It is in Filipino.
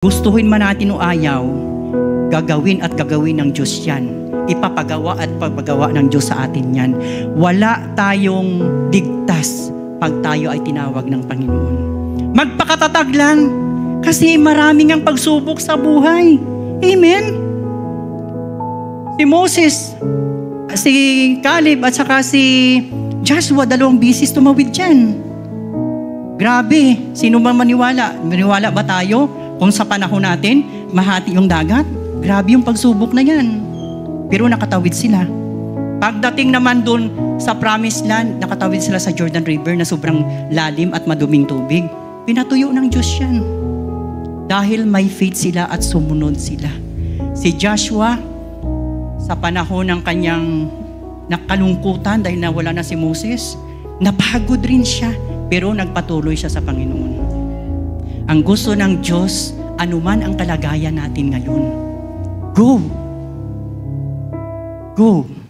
Gustuhin man natin o ayaw, gagawin at gagawin ng Diyos yan. Ipapagawa at pagpagawa ng Diyos sa atin yan. Wala tayong ligtas pag tayo ay tinawag ng Panginoon. Magpakatatag lang kasi maraming ang pagsubok sa buhay. Amen? Si Moses, si Caleb at saka si Joshua, dalawang bisis tumawid dyan. Grabe, sino ba maniwala? Maniwala ba tayo? Kung sa panahon natin, mahati yung dagat, grabe yung pagsubok na yan. Pero nakatawid sila. Pagdating naman dun sa Promised Land, nakatawid sila sa Jordan River na sobrang lalim at maduming tubig. Pinatuyo ng Diyos yan. Dahil may faith sila at sumunod sila. Si Joshua, sa panahon ng kanyang nakalungkutan dahil nawala na si Moses, napagod rin siya, pero nagpatuloy siya sa Panginoon. Ang gusto ng Diyos, anuman ang kalagayan natin ngayon, go! Go!